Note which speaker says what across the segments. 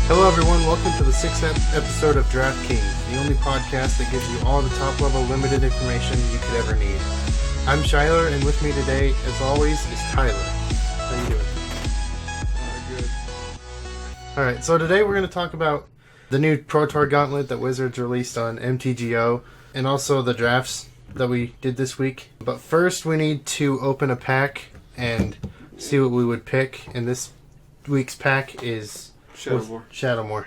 Speaker 1: Hello everyone, welcome to the 6th episode of DraftKings, the only podcast that gives you all the top-level limited information you could ever need. I'm Shyler, and with me today, as always, is Tyler. How you doing?
Speaker 2: Good.
Speaker 1: Alright, so today we're going to talk about the new Pro Tour Gauntlet that Wizards released on MTGO, and also the drafts that we did this week. But first, we need to open a pack and see what we would pick, and this week's pack is Shadowmoor.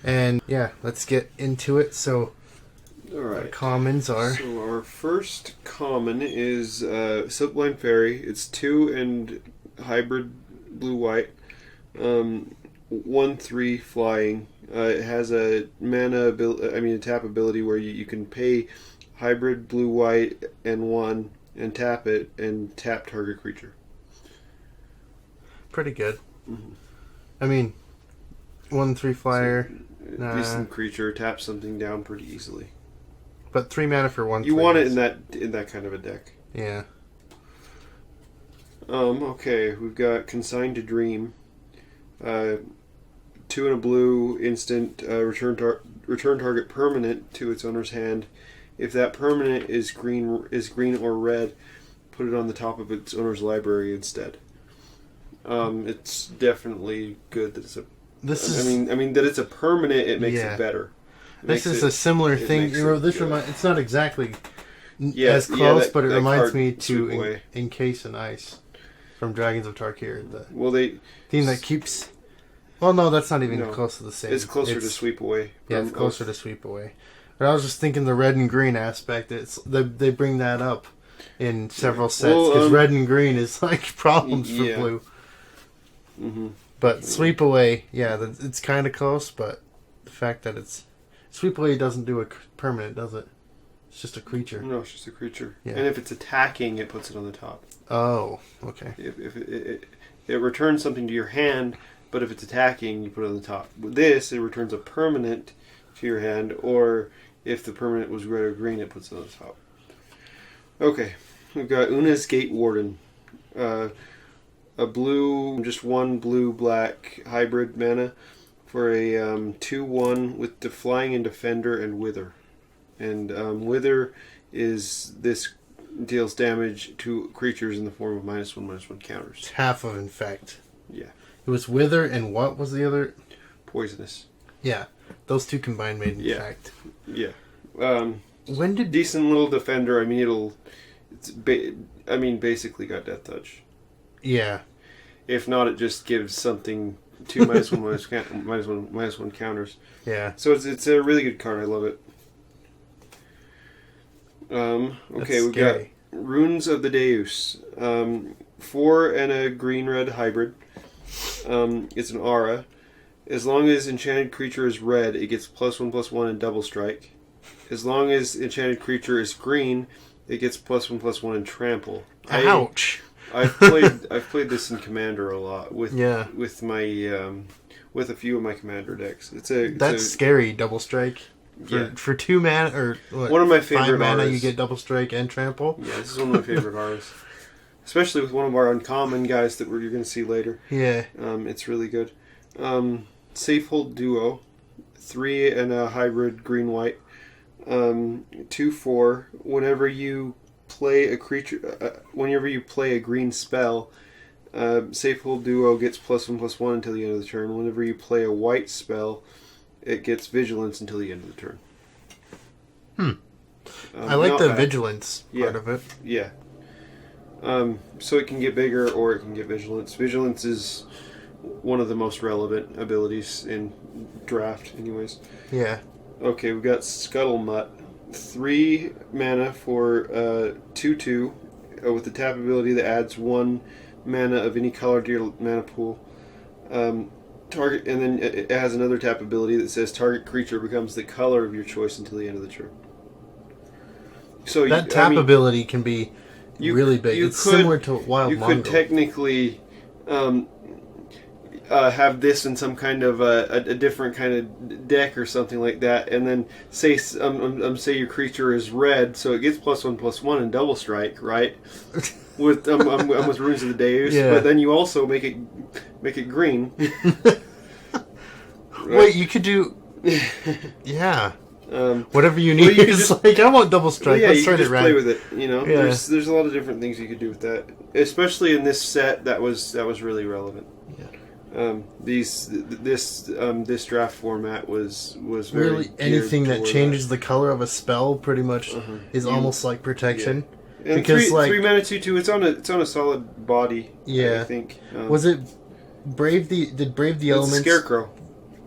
Speaker 1: And yeah, let's get into it. So,
Speaker 2: Alright.
Speaker 1: Our commons are...
Speaker 2: So our first common is Silkblind Fairy. It's 2 and hybrid blue-white. 1/3 flying. It has a a tap ability where you can pay hybrid blue-white and 1 and tap it and tap target creature.
Speaker 1: Pretty good.
Speaker 2: Mm-hmm.
Speaker 1: I mean, 1/3 flyer.
Speaker 2: Decent creature, tap something down pretty easily.
Speaker 1: But 3 mana for 1/3.
Speaker 2: You want it in that kind of a deck.
Speaker 1: Yeah.
Speaker 2: Okay, we've got Consigned to Dream. 2 and a blue instant, return target permanent to its owner's hand. If that permanent is green or red, put it on the top of its owner's library instead. It's definitely good that it's a. That it's a permanent. It makes it better.
Speaker 1: This is a similar thing. It's not exactly as close, but it reminds me to Encase in Ice from Dragons of Tarkir. The theme that keeps. Well, no, that's not even close to the same.
Speaker 2: It's closer to Sweep Away.
Speaker 1: Yeah, it's closer to Sweep Away. But I was just thinking the red and green aspect. They bring that up in several sets because red and green is like problems for blue.
Speaker 2: Mm-hmm.
Speaker 1: But Sweep Away, it's kind of close. But the fact that Sweep Away doesn't do a permanent, does it? It's just a creature.
Speaker 2: No, it's just a creature.
Speaker 1: Yeah.
Speaker 2: And if it's attacking, it puts it on the top.
Speaker 1: Oh, okay.
Speaker 2: If it returns something to your hand. But if it's attacking, you put it on the top. With this, it returns a permanent to your hand, or if the permanent was red or green, it puts it on the top. Okay, we've got Una's Gate Warden. A blue, just 1 blue-black hybrid mana for a 2/1 with the Flying and Defender and Wither. And Wither is this deals damage to creatures in the form of -1/-1 counters.
Speaker 1: It's half of Infect.
Speaker 2: Yeah.
Speaker 1: It was Wither and what was the other?
Speaker 2: Poisonous.
Speaker 1: Yeah, those two combined made Infect.
Speaker 2: Yeah.
Speaker 1: When did
Speaker 2: decent little defender? I mean, basically got Death Touch.
Speaker 1: Yeah.
Speaker 2: If not, it just gives something 2 -1/-1 counters.
Speaker 1: Yeah.
Speaker 2: So it's a really good card. I love it. Okay, we've got Runes of the Deus. 4 and a green-red hybrid. It's an aura. As long as enchanted creature is red, it gets +1/+1 and double strike. As long as enchanted creature is green, it gets +1/+1 and trample.
Speaker 1: Ouch!
Speaker 2: I've played this in Commander a lot with my with a few of my Commander decks. That's
Speaker 1: scary. Double strike. For 2 mana or what,
Speaker 2: one of my favorite
Speaker 1: 5 mana,
Speaker 2: auras.
Speaker 1: you get double strike and trample.
Speaker 2: Yeah, this is one of my favorite auras. Especially with one of our uncommon guys that you're going to see later.
Speaker 1: Yeah.
Speaker 2: It's really good. Safehold Duo. 3 and a hybrid green-white. 2/4. Whenever you play a creature... whenever you play a green spell, Safehold Duo gets +1/+1 until the end of the turn. Whenever you play a white spell, it gets Vigilance until the end of the turn.
Speaker 1: I like the Vigilance part of it.
Speaker 2: Yeah. So it can get bigger or it can get Vigilance. Vigilance is one of the most relevant abilities in draft anyways.
Speaker 1: Yeah.
Speaker 2: Okay, we've got Scuttlemutt. 3 mana for 2/2 with the tap ability that adds 1 mana of any color to your mana pool. Target, and then it has another tap ability that says target creature becomes the color of your choice until the end of the turn. So
Speaker 1: that tap ability can be really big. It's similar to Wild Mongrel.
Speaker 2: You could technically have this in some kind of a different kind of deck or something like that, and then say your creature is red, so it gets +1/+1 and double strike, right? With with Runes of the Deus, but then you also make it green.
Speaker 1: Wait, you could do... Yeah. Whatever you need.
Speaker 2: Well, you could
Speaker 1: It's
Speaker 2: just,
Speaker 1: like, I want double strike.
Speaker 2: yeah,
Speaker 1: Let's
Speaker 2: you
Speaker 1: try
Speaker 2: could
Speaker 1: it
Speaker 2: just
Speaker 1: right.
Speaker 2: play with it. You know,
Speaker 1: Yeah.
Speaker 2: there's a lot of different things you could do with that, especially in this set. That was really relevant.
Speaker 1: Yeah.
Speaker 2: This draft format was very
Speaker 1: Really, anything
Speaker 2: geared
Speaker 1: that
Speaker 2: toward
Speaker 1: changes the color of a spell pretty much is almost like protection.
Speaker 2: And
Speaker 1: Because,
Speaker 2: three mana 2/2. It's on a solid body.
Speaker 1: Yeah.
Speaker 2: I think.
Speaker 1: Was it Did Brave the
Speaker 2: it's
Speaker 1: Elements?
Speaker 2: Scarecrow.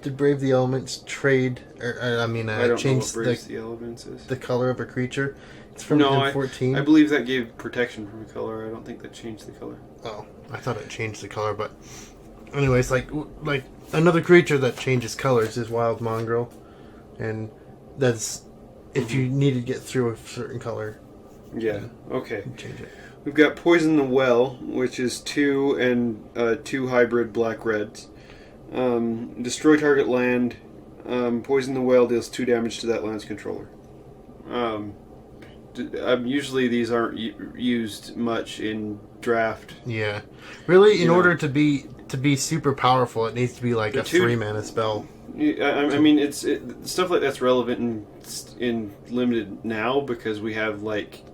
Speaker 1: Did Brave the Elements trade?
Speaker 2: I don't know
Speaker 1: change
Speaker 2: what Braves the Elements is.
Speaker 1: the color of a creature? It's from
Speaker 2: No,
Speaker 1: M14.
Speaker 2: I believe that gave protection from a color. I don't think that changed the color.
Speaker 1: Oh, I thought it changed the color, but anyways, like another creature that changes colors is Wild Mongrel, and that's if you need to get through a certain color.
Speaker 2: Yeah. Okay.
Speaker 1: Change it.
Speaker 2: We've got Poison the Well, which is 2 and 2 hybrid black-reds. Destroy target land. Poison the Well deals 2 damage to that land's controller. Usually these aren't used much in draft.
Speaker 1: Yeah, really, in
Speaker 2: You know.
Speaker 1: order to be super powerful, it needs to be like a 3-mana spell.
Speaker 2: I mean, stuff like that's relevant in limited now because we have Awaken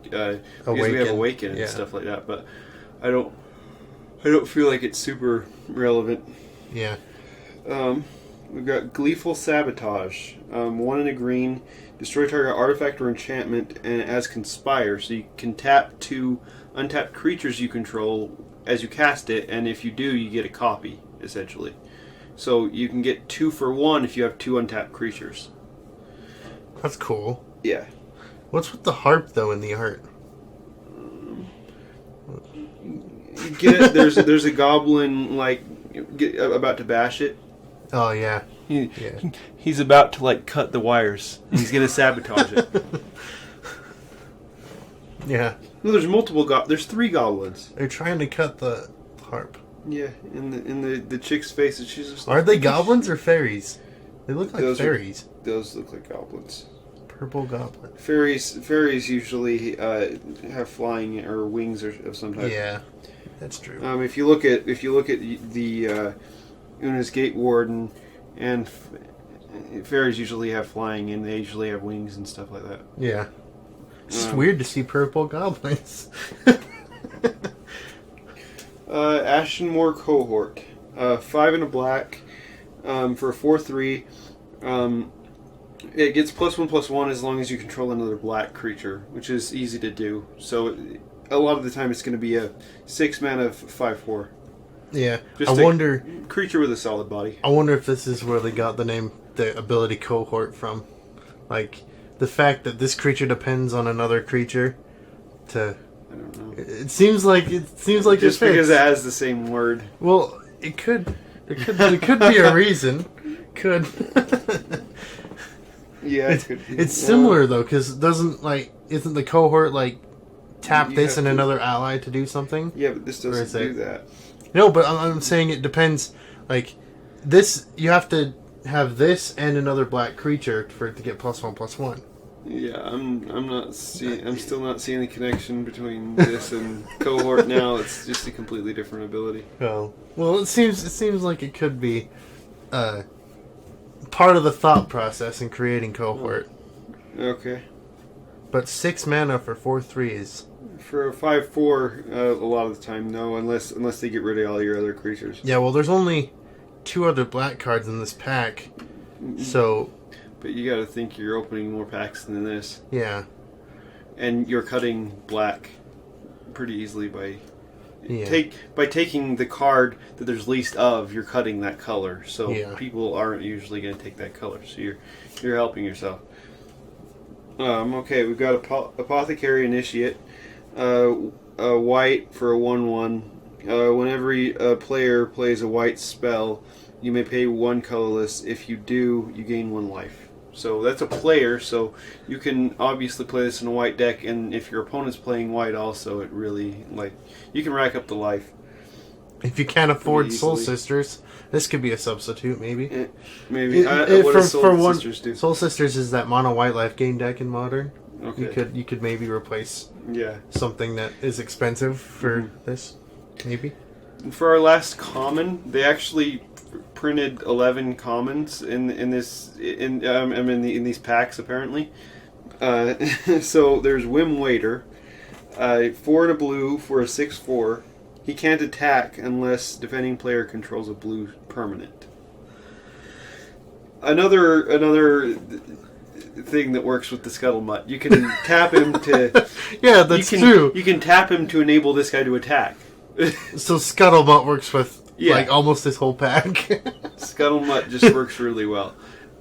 Speaker 2: and
Speaker 1: Yeah.
Speaker 2: stuff like that. But I don't feel like it's super relevant.
Speaker 1: Yeah.
Speaker 2: We've got Gleeful Sabotage. 1 and a green. Destroy target artifact or enchantment and as Conspire. So you can tap 2 untapped creatures you control as you cast it, and if you do, you get a copy, essentially. So you can get 2 for 1 if you have 2 untapped creatures.
Speaker 1: That's cool.
Speaker 2: Yeah.
Speaker 1: What's with the harp though in the art?
Speaker 2: You get it? There's a goblin about to bash it.
Speaker 1: Oh yeah.
Speaker 2: He's about to cut the wires. He's gonna sabotage it.
Speaker 1: Yeah.
Speaker 2: No, there's 3 goblins.
Speaker 1: They're trying to cut the harp.
Speaker 2: Yeah, in the chick's face, and she's just.
Speaker 1: Are they goblins or fairies? They look like fairies.
Speaker 2: Those look like goblins.
Speaker 1: Purple goblin.
Speaker 2: Fairies usually have flying or wings of some type.
Speaker 1: Yeah, that's true.
Speaker 2: If you look at the Una's Gate Warden and fairies usually have flying and they usually have wings and stuff like that.
Speaker 1: Yeah. It's just weird to see purple goblins.
Speaker 2: Ashenmoor Cohort. 5 and a black for a 4/3. It gets +1/+1 as long as you control another black creature, which is easy to do. So a lot of the time it's going to be a 6 mana 5/4.
Speaker 1: Yeah.
Speaker 2: Just
Speaker 1: I wonder
Speaker 2: creature with a solid body.
Speaker 1: I wonder if this is where they got the ability cohort from. Like the fact that this creature depends on another creature to
Speaker 2: I don't know.
Speaker 1: it seems like
Speaker 2: Just
Speaker 1: it fits.
Speaker 2: because it has the same word.
Speaker 1: Well, it could be a reason. Could.
Speaker 2: Yeah,
Speaker 1: It's similar though, because isn't the cohort tap
Speaker 2: You
Speaker 1: this
Speaker 2: have
Speaker 1: and
Speaker 2: to-
Speaker 1: another ally to do something?
Speaker 2: Yeah, but this
Speaker 1: Or is
Speaker 2: doesn't
Speaker 1: it-
Speaker 2: do that.
Speaker 1: No, but I'm saying it depends. Like this, you have to have this and another black creature for it to get +1/+1.
Speaker 2: Yeah, I'm still not seeing the connection between this and cohort now. It's just a completely different ability.
Speaker 1: Oh, well, it seems like it could be part of the thought process in creating cohort.
Speaker 2: Okay.
Speaker 1: But 6 mana for 4/3 is.
Speaker 2: For a 5/4, a lot of the time, no, unless they get rid of all your other creatures.
Speaker 1: Yeah, well, there's only 2 other black cards in this pack, so
Speaker 2: But you got to think you're opening more packs than this,
Speaker 1: yeah,
Speaker 2: and you're cutting black pretty easily by
Speaker 1: yeah.
Speaker 2: taking the card that there's least of. You're cutting that color, so
Speaker 1: Yeah.
Speaker 2: people aren't usually going to take that color. So you're helping yourself. Okay, we've got Apothecary Initiate. A white for a 1/1. Whenever a player plays a white spell, you may pay 1 colorless. If you do, you gain 1 life. So that's a player, so you can obviously play this in a white deck, and if your opponent's playing white also, it really, you can rack up the life.
Speaker 1: If you can't afford
Speaker 2: Pretty
Speaker 1: Soul
Speaker 2: easily.
Speaker 1: Sisters, this could be a substitute, maybe.
Speaker 2: Maybe. What does Soul Sisters do?
Speaker 1: Soul Sisters is that mono white life gain deck in Modern.
Speaker 2: Okay.
Speaker 1: You could maybe replace
Speaker 2: Yeah.
Speaker 1: something that is expensive for this, maybe.
Speaker 2: And for our last common, they actually printed 11 commons in these packs apparently. So there's Whim Waiter, 4 and a blue for a 6/4. He can't attack unless defending player controls a blue permanent. Another thing that works with the Scuttlemutt. You can tap him to...
Speaker 1: Yeah, that's true.
Speaker 2: You can tap him to enable this guy to attack.
Speaker 1: So Scuttlebutt works with
Speaker 2: Yeah.
Speaker 1: almost this whole pack.
Speaker 2: Scuttlemutt just works really well.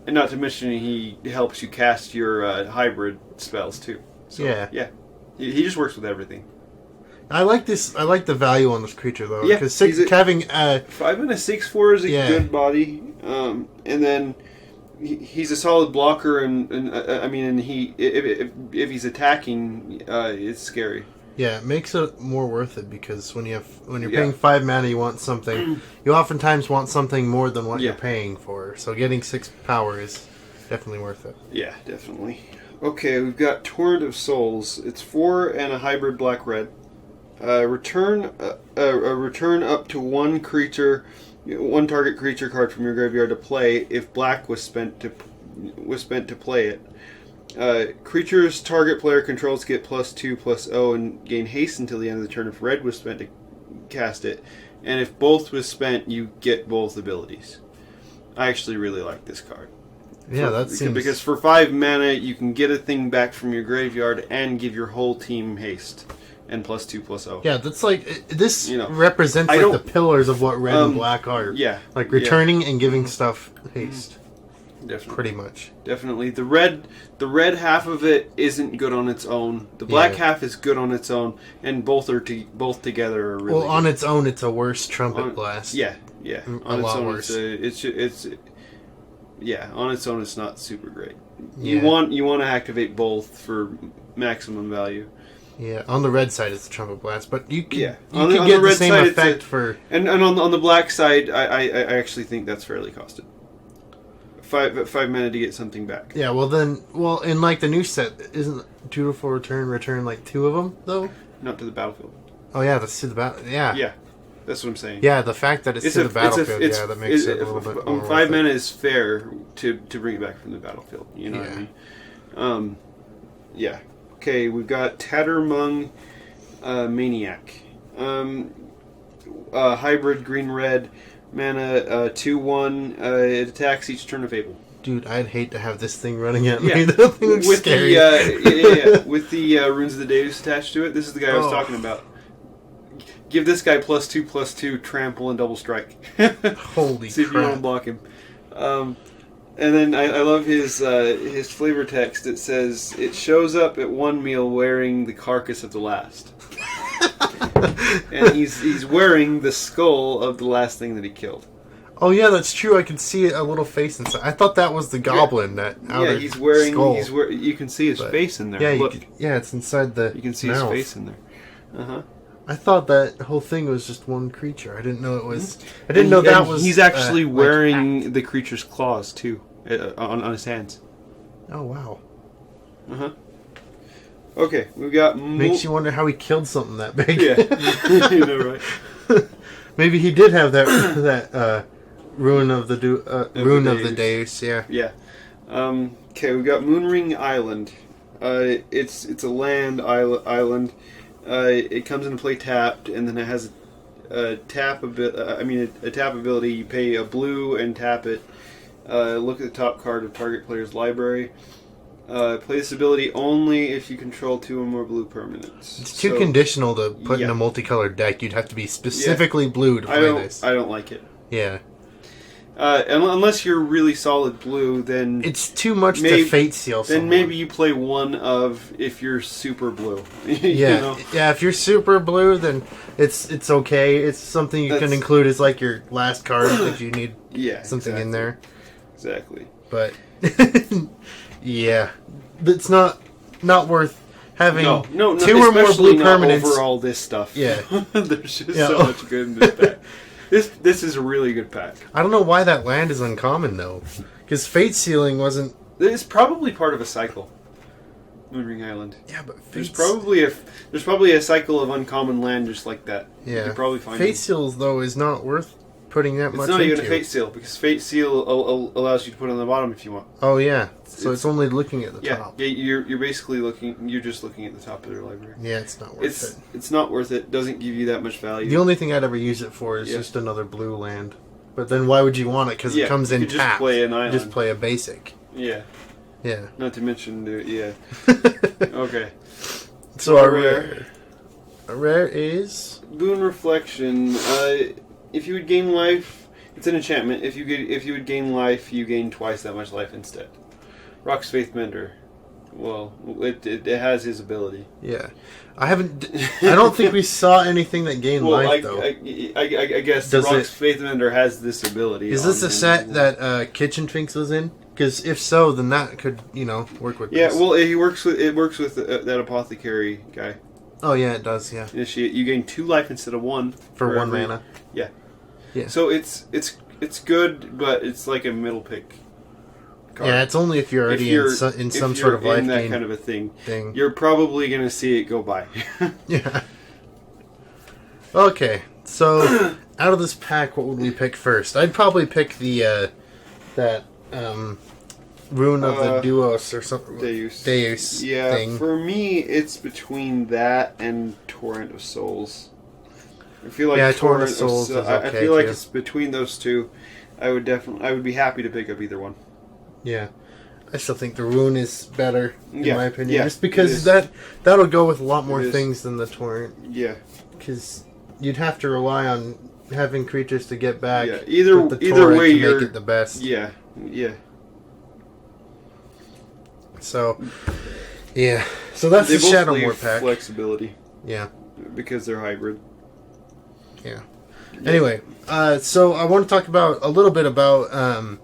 Speaker 2: And not to mention he helps you cast your hybrid spells too. So,
Speaker 1: Yeah.
Speaker 2: He just works with everything.
Speaker 1: I like this. I like the value on this creature though,
Speaker 2: Yeah,
Speaker 1: because having
Speaker 2: 5 and a 6/4 is a good body, and then he's a solid blocker, and he if he's attacking, it's scary.
Speaker 1: Yeah, it makes it more worth it because when you're paying 5 mana, you want something. You oftentimes want something more than what you're paying for. So getting 6 power is definitely worth it.
Speaker 2: Yeah, definitely. Okay, we've got Torrent of Souls. It's 4 and a hybrid black-red. Return up to one target creature card from your graveyard to play if black was spent to play it. Creatures target player controls get +2/+0 and gain haste until the end of the turn if red was spent to cast it, and if both was spent, you get both abilities. I actually really like this card.
Speaker 1: Yeah,
Speaker 2: Because for 5 mana, you can get a thing back from your graveyard and give your whole team haste. And +2/+0.
Speaker 1: Yeah, that's this represents the pillars of what red and black are.
Speaker 2: Yeah.
Speaker 1: Like returning and giving stuff haste.
Speaker 2: Definitely.
Speaker 1: Pretty much.
Speaker 2: Definitely. The red half of it isn't good on its own. The black half is good on its own, and both together are really
Speaker 1: well, on its own, it's a worse Trumpet Blast.
Speaker 2: Yeah. On its own,
Speaker 1: worse.
Speaker 2: On its own, it's not super great.
Speaker 1: Yeah.
Speaker 2: You want to activate both for maximum value.
Speaker 1: Yeah, on the red side it's the Trumpet Blast, but you can get
Speaker 2: on
Speaker 1: the same effect for...
Speaker 2: And on the black side, I actually think that's fairly costed. 5 mana to get something back.
Speaker 1: Yeah, in like the new set, isn't Dutiful Return like 2 of them, though?
Speaker 2: Not to the battlefield.
Speaker 1: Oh yeah, that's to the battle. Yeah.
Speaker 2: Yeah, that's what I'm saying.
Speaker 1: Yeah, the fact that it's to the battlefield, that makes it a little bit more
Speaker 2: 5 mana is fair to bring it back from the battlefield. You know what I mean? Yeah. Okay, we've got Tattermung Maniac. Hybrid green-red mana 2/1. It attacks each turn of Fable.
Speaker 1: Dude, I'd hate to have this thing running at me.
Speaker 2: Yeah.
Speaker 1: That thing looks scary.
Speaker 2: With the Runes of the Deus attached to it. This is the guy I was talking about. Give this guy +2/+2, trample, and double strike.
Speaker 1: Holy
Speaker 2: See
Speaker 1: crap.
Speaker 2: if you want to block him. And then I love his flavor text. It says, it shows up at one meal wearing the carcass of the last. And he's wearing the skull of the last thing that he killed.
Speaker 1: Oh yeah, that's true. I can see a little face inside. I thought that was the goblin that outer
Speaker 2: he's wearing
Speaker 1: skull.
Speaker 2: You can see his face in there.
Speaker 1: Yeah,
Speaker 2: Look.
Speaker 1: It's inside the
Speaker 2: You can see
Speaker 1: mouth.
Speaker 2: his face in there. Uh-huh.
Speaker 1: I thought that whole thing was just one creature. I didn't know it was. I didn't know that was.
Speaker 2: He's actually wearing the creature's claws too, on his hands.
Speaker 1: Oh wow!
Speaker 2: Uh huh. Okay, we've got.
Speaker 1: Makes you wonder how he killed something that big.
Speaker 2: Yeah, you know, right?
Speaker 1: Maybe he did have that ruin of the Deus. Yeah.
Speaker 2: Yeah. Okay, we've got Moonring Island. It's a land island. It comes into play tapped, and then it has a tap ability. You pay a blue and tap it. Look at the top card of target player's library. Play this ability only if you control 2 or more blue permanents.
Speaker 1: It's too conditional to put in a multicolored deck. You'd have to be specifically blue to play this.
Speaker 2: I don't like it.
Speaker 1: Yeah.
Speaker 2: Unless you're really solid blue, then
Speaker 1: it's too much to fate seal someone.
Speaker 2: Then maybe you play one of if you're super blue.
Speaker 1: Yeah, if you're super blue, then it's okay. It's something you can include as like your last card if you need something in there.
Speaker 2: Exactly.
Speaker 1: But yeah, it's not worth having 2 or more blue permanents
Speaker 2: over all this stuff.
Speaker 1: Yeah,
Speaker 2: there's just so much good in this pack. This is a really good pack.
Speaker 1: I don't know why that land is uncommon though, because Fate Sealing wasn't.
Speaker 2: It's probably part of a cycle. Moonring Island.
Speaker 1: Yeah, but
Speaker 2: there's probably a cycle of uncommon land just like that.
Speaker 1: Yeah,
Speaker 2: you could probably find
Speaker 1: Fate Seals though is not worth putting that much
Speaker 2: It's not
Speaker 1: into.
Speaker 2: even a Fate Seal, because Fate Seal allows you to put it on the bottom if you want.
Speaker 1: Oh yeah, so it's only looking at the top.
Speaker 2: Yeah, you're basically you're just looking at the top of their library.
Speaker 1: Yeah, it's not worth it.
Speaker 2: It's not worth it. Doesn't give you that much value.
Speaker 1: The only thing I'd ever use it for is just another blue land. But then why would you want it? Because it comes in
Speaker 2: just
Speaker 1: tapped.
Speaker 2: play an island.
Speaker 1: Just play a basic.
Speaker 2: Yeah.
Speaker 1: Yeah.
Speaker 2: Not to mention, okay.
Speaker 1: So our rare. A rare is
Speaker 2: Boon Reflection. If you would gain life, it's an enchantment. If you would gain life, you gain twice that much life instead. Rock's Faith Mender. Well, it has his ability.
Speaker 1: Yeah, I don't think we saw anything that gained life though.
Speaker 2: I guess
Speaker 1: Does
Speaker 2: Rock's Faith Mender has this ability.
Speaker 1: Is this a set that Kitchen Finks was in? Because if so, then that could work with.
Speaker 2: Yeah,
Speaker 1: this.
Speaker 2: well, it works with that apothecary guy.
Speaker 1: Oh yeah, it does. Yeah.
Speaker 2: You gain 2 life instead of 1
Speaker 1: for 1 mana.
Speaker 2: Yeah.
Speaker 1: Yeah.
Speaker 2: So it's good, but it's like a middle pick card.
Speaker 1: Yeah, it's only if you're already in some sort of life
Speaker 2: in that
Speaker 1: gain
Speaker 2: kind of a thing. You're probably going to see it go by.
Speaker 1: Yeah. Okay, so out of this pack, what would we pick first? I'd probably pick the that Rune of the Duos or something. Deus.
Speaker 2: Yeah,
Speaker 1: thing.
Speaker 2: For me, it's between that and Torrent of Souls. I feel like
Speaker 1: Torrent of Souls is okay,
Speaker 2: I feel like
Speaker 1: too.
Speaker 2: it's between those two. I would be happy to pick up either one.
Speaker 1: Yeah. I still think the Rune is better, in my opinion.
Speaker 2: Yeah,
Speaker 1: just because that'll go with a lot more things than the Torrent.
Speaker 2: Yeah.
Speaker 1: Because you'd have to rely on having creatures to get back.
Speaker 2: Yeah. Either way,
Speaker 1: you're make it the best.
Speaker 2: Yeah. Yeah.
Speaker 1: So, yeah. So that's the Shadowmoor pack.
Speaker 2: Flexibility.
Speaker 1: Yeah.
Speaker 2: Because they're hybrid.
Speaker 1: Yeah. Anyway, so I want to talk about a little bit about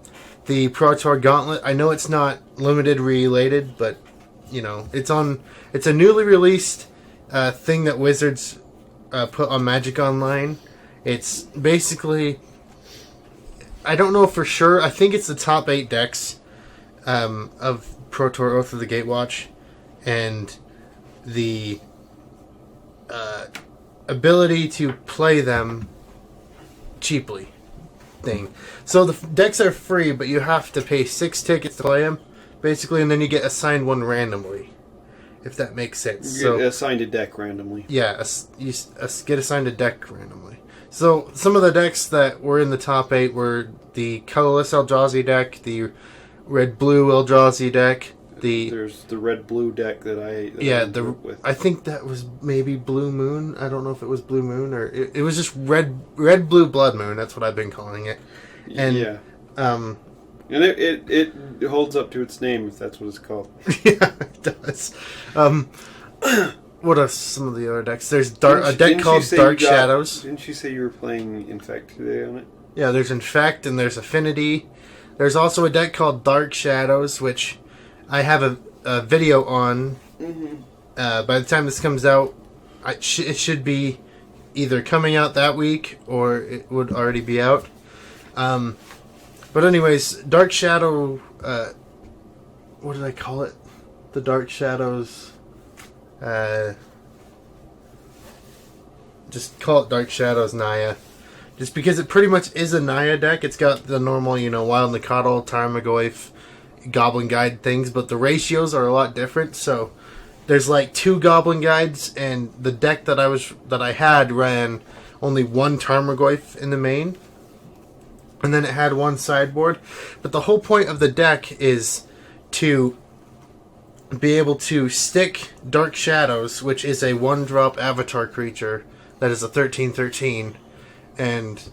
Speaker 1: the Pro Tour Gauntlet. I know it's not limited related, but it's a newly released thing that Wizards put on Magic Online. It's basically, I don't know for sure. I think it's the top 8 decks of Pro Tour Oath of the Gatewatch, and the ability to play them cheaply thing. So the decks are free, but you have to pay 6 tickets to play them, basically, and then you get assigned one randomly, if that makes sense.
Speaker 2: You get assigned a deck randomly.
Speaker 1: Yeah, you get assigned a deck randomly. So some of the decks that were in the top 8 were the colorless Eldrazi deck, the red-blue Eldrazi deck,
Speaker 2: There's the red-blue deck that I work with.
Speaker 1: I think that was maybe Blue Moon. I don't know if it was Blue Moon or it was just red-blue Blood Moon. That's what I've been calling it. And
Speaker 2: yeah. And it holds up to its name if that's what it's called.
Speaker 1: Yeah, it does. What are some of the other decks? There's a deck called Dark Shadows.
Speaker 2: Didn't you say you were playing Infect today on it? Yeah,
Speaker 1: there's Infect and there's Affinity. There's also a deck called Dark Shadows, which I have a video on.
Speaker 2: Mm-hmm.
Speaker 1: By the time this comes out, it should be either coming out that week or it would already be out. But anyways, Dark Shadow... what did I call it? The Dark Shadows... just call it Dark Shadows Naya. Just because it pretty much is a Naya deck. It's got the normal, Wild Nikotl, Tarmogoyf, Goblin Guide things, but the ratios are a lot different. So there's like 2 Goblin Guides, and the deck that I had ran only 1 Tarmogoyf in the main, and then it had 1 sideboard. But the whole point of the deck is to be able to stick Dark Shadows, which is a 1-drop avatar creature that is a 13/13, and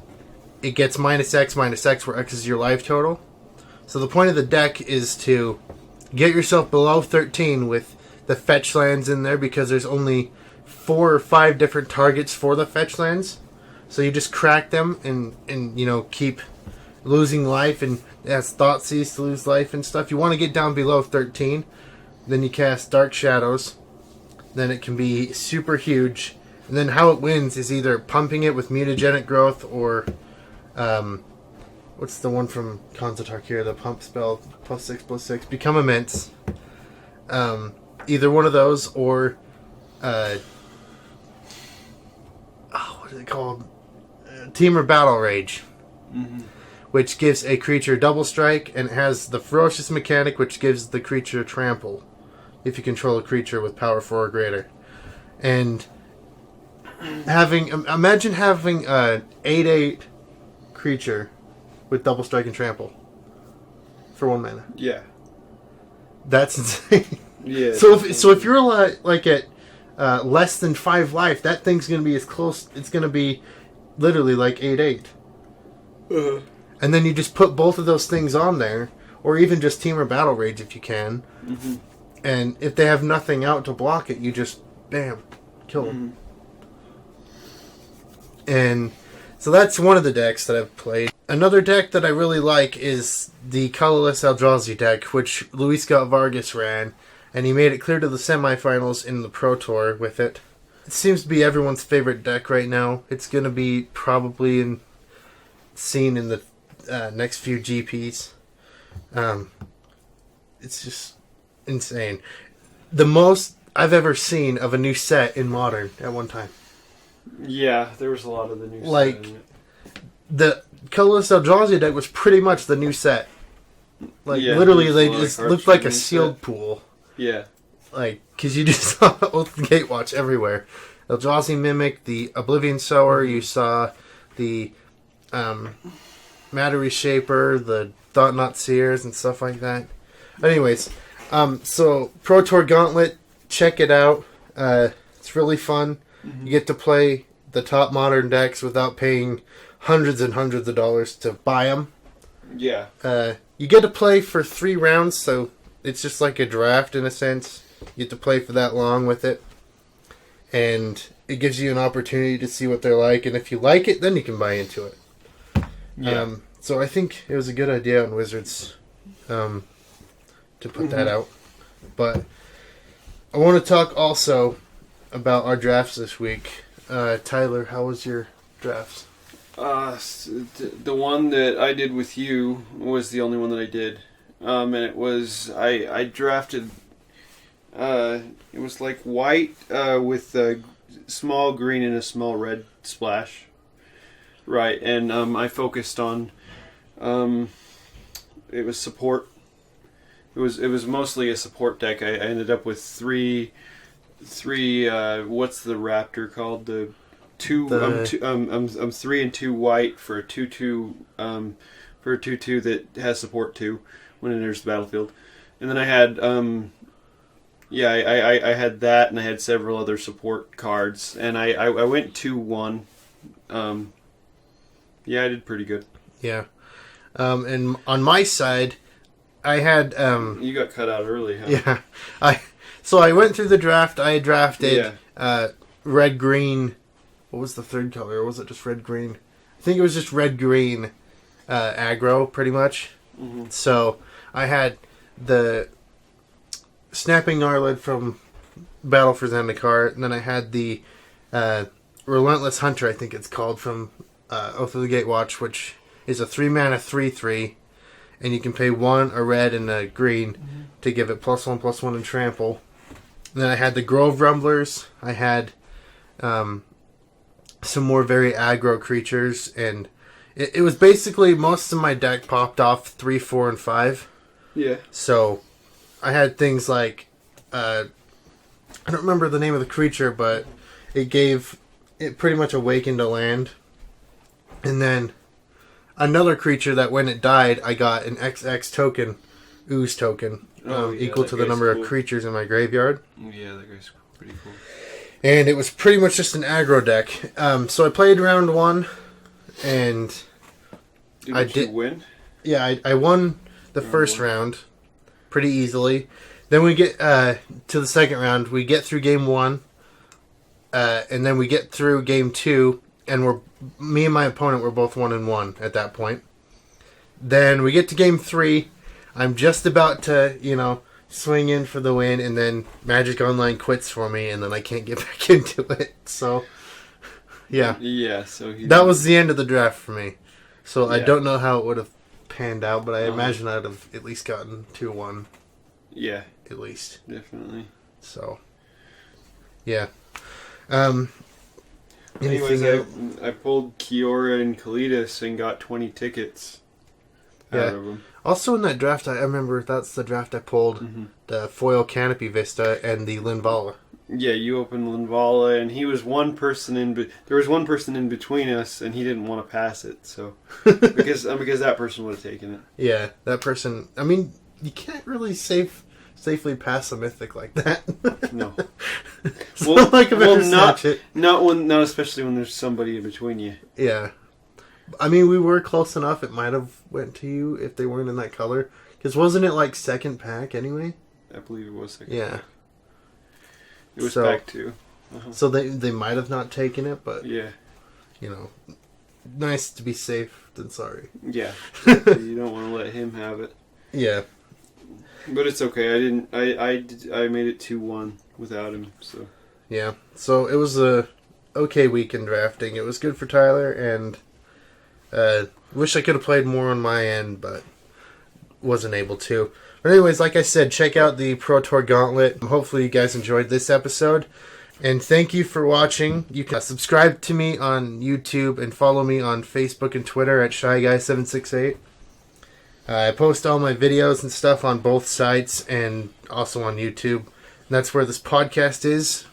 Speaker 1: it gets -X, where X is your life total. So the point of the deck is to get yourself below 13 with the fetch lands in there, because there's only 4 or 5 different targets for the fetch lands. So you just crack them and keep losing life, and as Thoughtseize to lose life and stuff. You want to get down below 13. Then you cast Dark Shadows. Then it can be super huge. And then how it wins is either pumping it with Mutagenic Growth or... what's the one from Khans of Tarkir, the pump spell, +6/+6, Become Immense. Either one of those, or what is it called? Temur Battle Rage. which gives a creature double strike, and it has the ferocious mechanic, which gives the creature trample if you control a creature with power 4 or greater. And imagine having an 8/8 creature with double strike and trample for 1 mana.
Speaker 2: Yeah.
Speaker 1: That's insane.
Speaker 2: Yeah.
Speaker 1: So if you're like at less than 5 life, that thing's gonna be as close. It's gonna be literally like 8/8. And then you just put both of those things on there, or even just Temur Battle Rage if you can. And if they have nothing out to block it, you just bam, kill them. And so that's one of the decks that I've played. Another deck that I really like is the colorless Eldrazi deck, which Luis Scott Vargas ran, and he made it clear to the semifinals in the Pro Tour with it. It seems to be everyone's favorite deck right now. It's going to be probably seen in the next few GPs. It's just insane. The most I've ever seen of a new set in Modern at one time.
Speaker 2: Yeah, there was a lot of the new
Speaker 1: Like,
Speaker 2: set in it.
Speaker 1: The colorless Eldrazi deck was pretty much the new set. Like,
Speaker 2: Yeah,
Speaker 1: literally,
Speaker 2: there's
Speaker 1: they
Speaker 2: a lot of
Speaker 1: just
Speaker 2: cards
Speaker 1: looked
Speaker 2: for
Speaker 1: like
Speaker 2: the
Speaker 1: a
Speaker 2: new
Speaker 1: sealed
Speaker 2: set.
Speaker 1: pool.
Speaker 2: Yeah.
Speaker 1: Like, because you just saw Oath of the Gatewatch everywhere. Eldrazi Mimic, the Oblivion Sower, you saw the Matter Reshaper, the Thought Knot Seers, and stuff like that. Anyways, so Pro Tour Gauntlet, check it out. It's really fun. You get to play the top Modern decks without paying hundreds and hundreds of dollars to buy them.
Speaker 2: Yeah.
Speaker 1: You get to play for 3 rounds, so it's just like a draft in a sense. You get to play for that long with it. And it gives you an opportunity to see what they're like. And if you like it, then you can buy into it.
Speaker 2: Yeah.
Speaker 1: So I think it was a good idea on Wizards to put that out. But I want to talk also about our drafts this week. Tyler, how was your drafts?
Speaker 2: The one that I did with you was the only one that I did. And it was, I drafted, it was like white with a small green and a small red splash. Right, and I focused on, it was support. It was mostly a support deck. I ended up with three. What's the raptor called? The two. I'm 3 and 2 white for a 2/2. For a 2/2 that has support 2 when it enters the battlefield, and then I had I had that, and I had several other support cards, and I went 2-1. Yeah, I did pretty good.
Speaker 1: Yeah. And on my side, I had...
Speaker 2: You got cut out early, huh?
Speaker 1: Yeah. So I went through the draft. I drafted red-green... What was the third color? Or was it just red-green? I think it was just red-green aggro, pretty much.
Speaker 2: Mm-hmm.
Speaker 1: So I had the Snapping Gnarlid from Battle for Zendikar, and then I had the Relentless Hunter, I think it's called, from Oath of the Gatewatch, which is a 3-mana 3/3, and you can pay 1, a red, and a green to give it +1/+1 and trample. And then I had the Grove Rumblers. I had some more very aggro creatures, and it was basically most of my deck popped off 3, 4, and 5.
Speaker 2: Yeah.
Speaker 1: So I had things like I don't remember the name of the creature, but it pretty much awakened a land. And then another creature that when it died, I got an XX token, ooze token, equal to the number of creatures in my graveyard.
Speaker 2: Yeah, that guy's pretty cool.
Speaker 1: And it was pretty much just an aggro deck. So I played round 1, and
Speaker 2: Did you win?
Speaker 1: Yeah, I won the first round pretty easily. Then we get to the second round. We get through game 1, and then we get through game 2, and me and my opponent were both 1-1 at that point. Then we get to game 3. I'm just about to, swing in for the win, and then Magic Online quits for me, and then I can't get back into it. So, yeah.
Speaker 2: Yeah, so
Speaker 1: that was the end of the draft for me. So I
Speaker 2: Yeah.
Speaker 1: don't know how it would have panned out, but I imagine I'd have at least gotten 2-1.
Speaker 2: Yeah,
Speaker 1: At least.
Speaker 2: definitely.
Speaker 1: So, yeah.
Speaker 2: Anyways,
Speaker 1: Anything
Speaker 2: I pulled Kiora and Kalidas and got 20 tickets out of them.
Speaker 1: Also in that draft, I remember that's the draft I pulled. The foil Canopy Vista and the Linvala.
Speaker 2: Yeah, you opened Linvala, and he was one person in. There was one person in between us, and he didn't want to pass it. So because that person would have taken it.
Speaker 1: Yeah, that person. I mean, you can't really safely pass a mythic like that.
Speaker 2: No.
Speaker 1: Well, like a
Speaker 2: not especially when there's somebody in between you.
Speaker 1: Yeah. I mean, we were close enough. It might have went to you if they weren't in that color. Because wasn't it like second pack anyway?
Speaker 2: I believe it was second.
Speaker 1: Yeah.
Speaker 2: Pack. It was pack 2.
Speaker 1: So they might have not taken it, but
Speaker 2: yeah,
Speaker 1: you know, nice to be safe than sorry.
Speaker 2: Yeah, you don't want to let him have it.
Speaker 1: Yeah.
Speaker 2: But it's okay. I made it 2-1 without him. So
Speaker 1: yeah. So it was a okay weekend drafting. It was good for Tyler, and wish I could have played more on my end, but wasn't able to. But anyways, like I said, check out the Pro Tour Gauntlet. Hopefully you guys enjoyed this episode. And thank you for watching. You can subscribe to me on YouTube and follow me on Facebook and Twitter at ShyGuy768. I post all my videos and stuff on both sites and also on YouTube. And that's where this podcast is.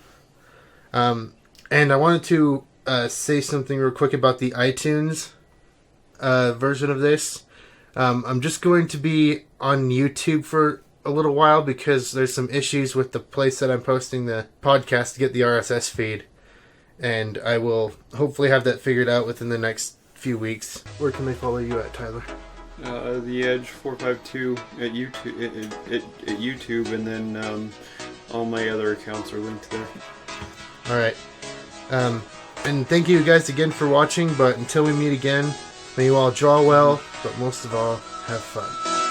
Speaker 1: And I wanted to say something real quick about the iTunes version of this. I'm just going to be on YouTube for a little while because there's some issues with the place that I'm posting the podcast to get the RSS feed. And I will hopefully have that figured out within the next few weeks. Where can they follow you at, Tyler?
Speaker 2: The Edge 452 at YouTube, and then all my other accounts are linked there.
Speaker 1: Alright. And thank you guys again for watching, but until we meet again, may you all draw well, but most of all, have fun.